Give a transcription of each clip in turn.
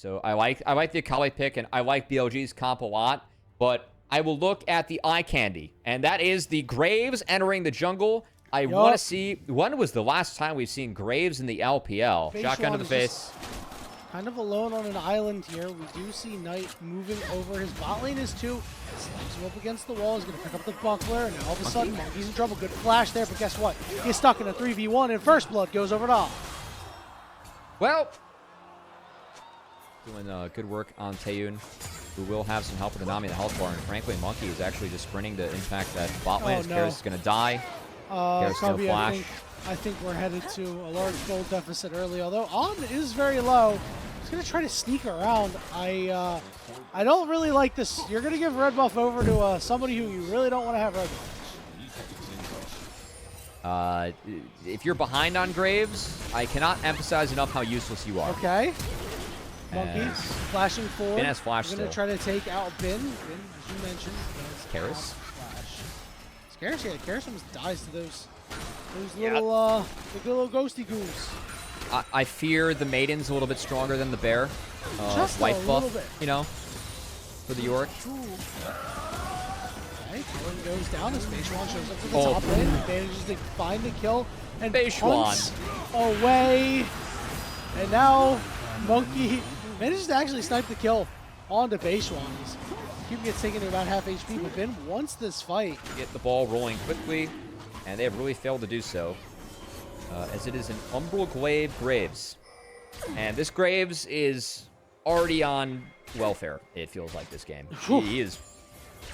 So I like the Akali pick, and I like BLG's comp a lot, but I will look at the eye candy, and that is the Graves entering the jungle. I want to see, when was the last time we've seen Graves in the LPL? Shotgun to the face. Kind of alone on an island here. We do see Knight moving over. His bot lane is too. Slams him up against the wall. He's going to pick up the buckler, and all of a sudden, Monkey's in trouble. Good flash there, but guess what? He's stuck in a 3v1, and First Blood goes over to off. Well, doing good work on Taeyun, who will have some help with the Nami and the health bar, and frankly, Monkey is actually just sprinting to impact that bot lane. Karis is going to die. Cubby, I think we're headed to a large gold deficit early, although On is very low. He's going to try to sneak around. I don't really like this. You're going to give red buff over to somebody who you really don't want to have red buff. If you're behind on Graves, I cannot emphasize enough how useless you are. Okay. Monkey flashing forward. Bin has flash still. Going to try to take out Bin. Bin, as you mentioned. Karis. Karis, yeah, Karis almost dies to those little, the good little ghosty goos. I fear the Maiden's a little bit stronger than the Bear. Just white a buff, little bit. you know, for the York. Okay, Killen goes down as Beishuan shows up to the top lane. Manages to find the kill and punts away. And now Monkey manages to actually snipe the kill onto Beishuan. Cube gets taken to about half HP, but Ben wants this fight. Get the ball rolling quickly, and they have really failed to do so. As it is an Umbral Glaive Graves. And this Graves is already on welfare, it feels like, this game. He is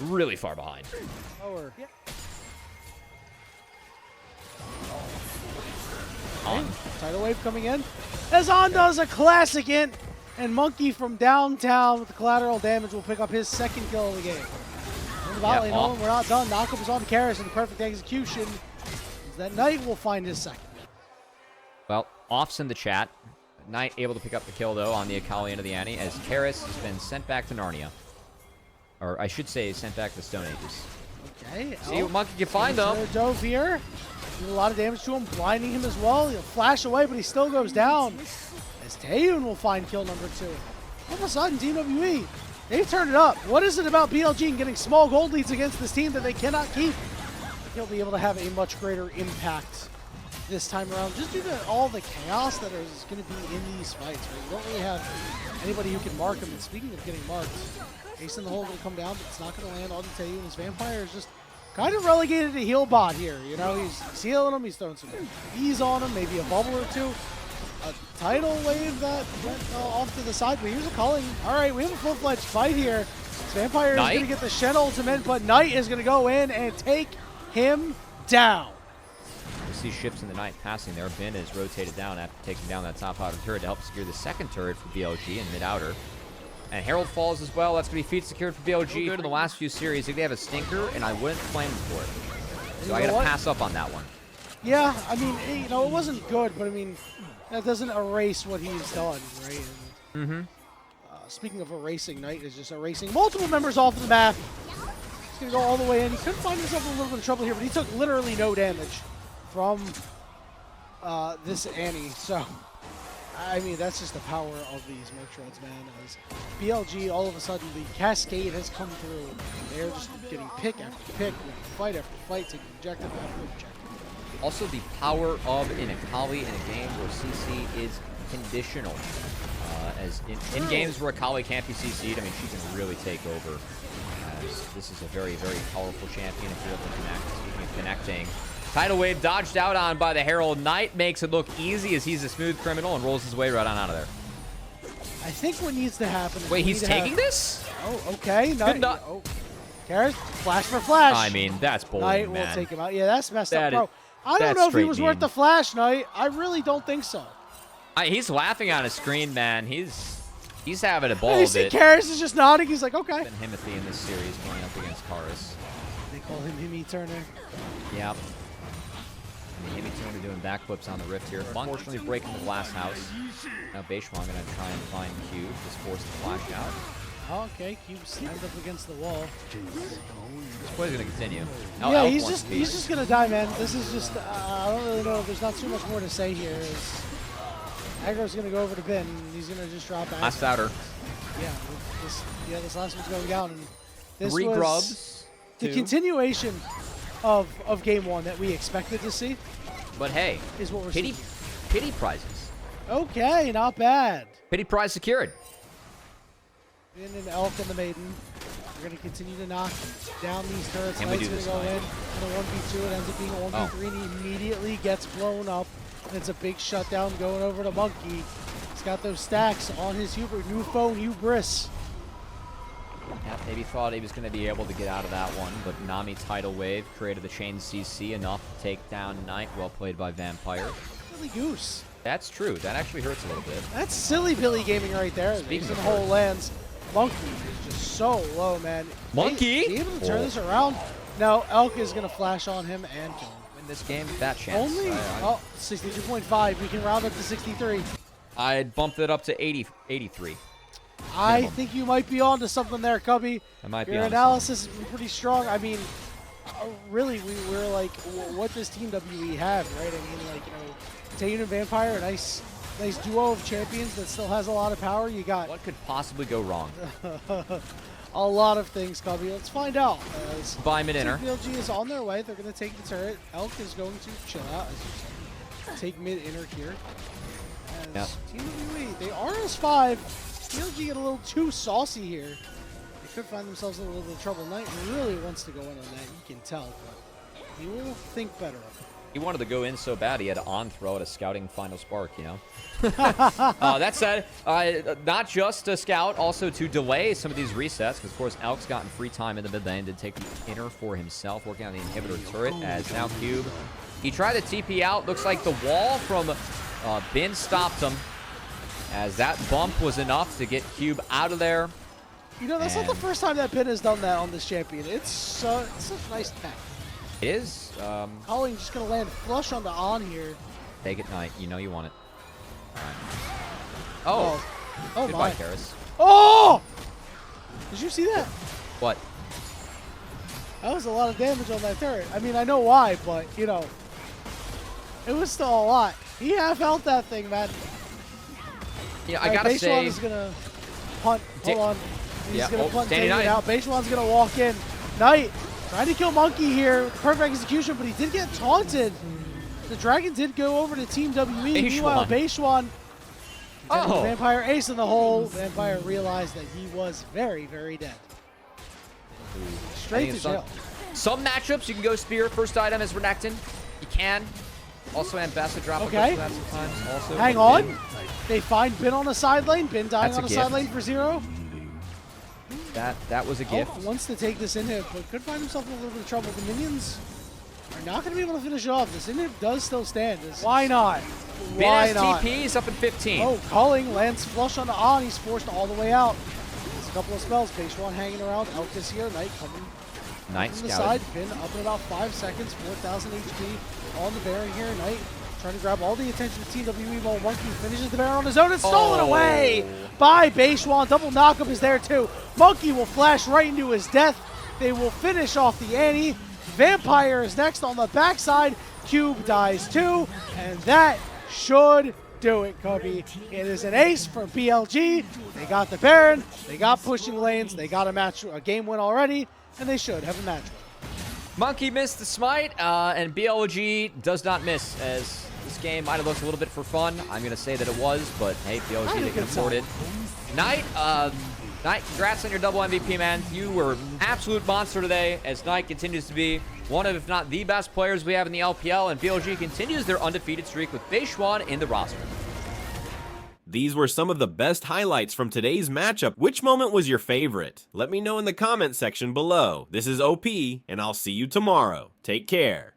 really far behind. Lower. Yep. Tidal wave coming in. As On does a classic int, and Monkey from downtown with the collateral damage will pick up his second kill of the game. In the bot lane, we're not done. Knockup is on Karis, and the perfect execution is that Knight will find his second. Well, Off's in the chat. Knight able to pick up the kill, though, on the Akali into the Annie, as Karis has been sent back to Narnia. Or I should say, sent back to Stone Ages. Okay. See what Monkey can find, though. Dove here. Doing a lot of damage to him, blinding him as well. He'll flash away, but he still goes down. As Taeyun will find kill number 2. All of a sudden, Team WE, they've turned it up. What is it about BLG and getting small gold leads against this team that they cannot keep? He'll be able to have a much greater impact this time around, just due to all the chaos that is going to be in these fights. Right? You don't really have anybody who can mark him. And speaking of getting marked, Ace in the hole going to come down, but it's not going to land on Taeyun. His Vampire is just kind of relegated to heal bot here. You know, he's healing him, he's throwing some E's on him, maybe a bubble or two. A tidal wave that went off to the side, but here's a calling. All right, we have a full-fledged fight here. Vampire is going to get the Shen ultimate, but Knight is going to go in and take him down. We see ships in the night passing there. Bin is rotated down after taking down that top outer turret to help secure the second turret for BLG in mid-outer. And Herald falls as well. That's going to be feat secured for BLG. Good in the last few series. I think they have a stinker, and I wouldn't blame them for it. So I got to pass up on that one. Yeah, I mean, you know, it wasn't good, but I mean, that doesn't erase what he's done, right? And, speaking of erasing, Knight is just erasing multiple members off of the map. He's going to go all the way in. He could find himself in a little bit of trouble here, but he took literally no damage from this Annie. So, I mean, that's just the power of these Merc Shreds, man. As BLG, all of a sudden, the cascade has come through. They're just getting pick after pick, fight after fight, taking objective after objective. Also, the power of an Akali in a game where CC is conditional. As in games where Akali can't be CC'd, I mean, she can really take over. This is a very, very powerful champion if you're able to connect. Speaking of connecting, tidal wave dodged out on by the Herald. Knight makes it look easy as he's a smooth criminal and rolls his way right on out of there. I think what needs to happen is... Wait, he's taking this? Oh, okay. Oh. Karis, flash for flash. I mean, that's bold, Knight man. will take him out. Yeah, that's messed up, That bro. I don't know if he was worth the flash, Knight. I really don't think so. He's laughing on his screen, man. He's having a ball You of see it. Karis is just nodding. He's like, okay. Been Himothy in this series going up against Karis. They call him Himi Turner. Yep. And Himi Turner doing backflips on the rift here. Unfortunately, breaking the glass house. Now Beishuan going to try and find Q. Just force the flash out. Okay, Cube slammed up against the wall. This play's going to continue. Yeah, he's just going to die, man. This is just, I don't really know. There's not too much more to say here. Aggro's going to go over to Ben. He's going to just drop back. Last outer. Yeah, this last one's going down. And this 3 was grubs. the 2. continuation of game 1 that we expected to see. But hey, is what we're seeing. Pity prizes. Okay, not bad. Pity prize secured. Ben and Elk and the Maiden. We're going to continue to knock down these turrets. Can we Knight's do going to this, go in a 1v2. It ends up being a 1v3, and he immediately gets blown up. And it's a big shutdown going over to Monkey. He's got those stacks on his new phone, Hubris. Yeah, maybe thought he was going to be able to get out of that one, but Nami Tidal Wave created the chain CC enough to take down Knight. Well played by Vampire. Billy Goose. That's true. That actually hurts a little bit. That's silly Billy Gaming right there. Speaking of of whole hurt. lands. Monkey is just so low, man. Monkey? Be able to turn this around? No, Elk is going to flash on him and kill him. Win this game, that chance. Only, 62.5. We can round up to 63. I bumped it up to 83. I think you might be on to something there, Cubby. I might be Your onto analysis is pretty strong. I mean, really, we're like, what does Team WE have, right? I mean, like, Tayin and Vampire, a nice duo of champions that still has a lot of power. You got What could possibly go wrong? a lot of things, Cubby. Let's find out. Buy mid-inner. BLG is on their way. They're going to take the turret. Elk is going to chill out, as you said. Take mid-inner here. As Team WE, they are S5. BLG get a little too saucy here. They could find themselves in a little bit of trouble. Knight really wants to go in on that. You can tell, but he will think better of it. He wanted to go in so bad he had to on-throw at a scouting final spark, you know? That said, not just to scout, also to delay some of these resets, because, of course, Elk's gotten free time in the mid lane to take the inner for himself, working on the inhibitor turret, as now Cube. He tried to TP out. Looks like the wall from Bin stopped him, as that bump was enough to get Cube out of there. You know, that's not the first time that Bin has done that on this champion. It's such a nice tech. It is. Colin just going to land flush onto On here. Take it, Knight. You know you want it. All right. Oh Goodbye, my. Karis. Oh! Did you see that? What? That was a lot of damage on that turret. I mean, I know why, but, it was still a lot. He half-health that thing, man. Yeah, I gotta say... Beishuan is going to punt. Hold on. He's going to punt Tayin out. Beishuan's going to walk in. Knight trying to kill Monkey here. Perfect execution, but he did get taunted. The Dragon did go over to Team WE. Meanwhile, Beishuan, Vampire ace in the hole. Vampire realized that he was very, very dead. Straight to jail. Some matchups, you can go Spear. First item is Renekton. You can. Also, Ambassador drop. Okay. Sometimes also. Hang on. They find Bin on the side lane. Bin dying on the side lane for 0. That was a gift. Wants to take this inhib, but could find himself in a little bit of trouble. The minions are not going to be able to finish it off. This inhib does still stand. Why not? Why not? TP is up in 15. Oh, Culling lands flush on the On. He's forced all the way out. There's a couple of spells. Beishuan hanging around. Elk is here. Knight coming Knight from the side. Bin up in about 5 seconds. 4,000 HP on the Baron here. Knight trying to grab all the attention of TWE while Monkey finishes the Baron on his own. It's stolen away by Beishuan. Double knockup is there too. Monkey will flash right into his death. They will finish off the Annie. Vampire is next on the backside. Cube dies too. And that should do it, Cubby. It is an ace for BLG. They got the Baron. They got pushing lanes. They got a game win already. And they should have a match win. Monkey missed the smite, and BLG does not miss, as this game might have looked a little bit for fun. I'm going to say that it was, but hey, BLG, they can afford it. Knight, congrats on your double MVP, man. You were an absolute monster today, as Knight continues to be one of, if not the best players we have in the LPL, and BLG continues their undefeated streak with Beishuan in the roster. These were some of the best highlights from today's matchup. Which moment was your favorite? Let me know in the comment section below. This is OP, and I'll see you tomorrow. Take care.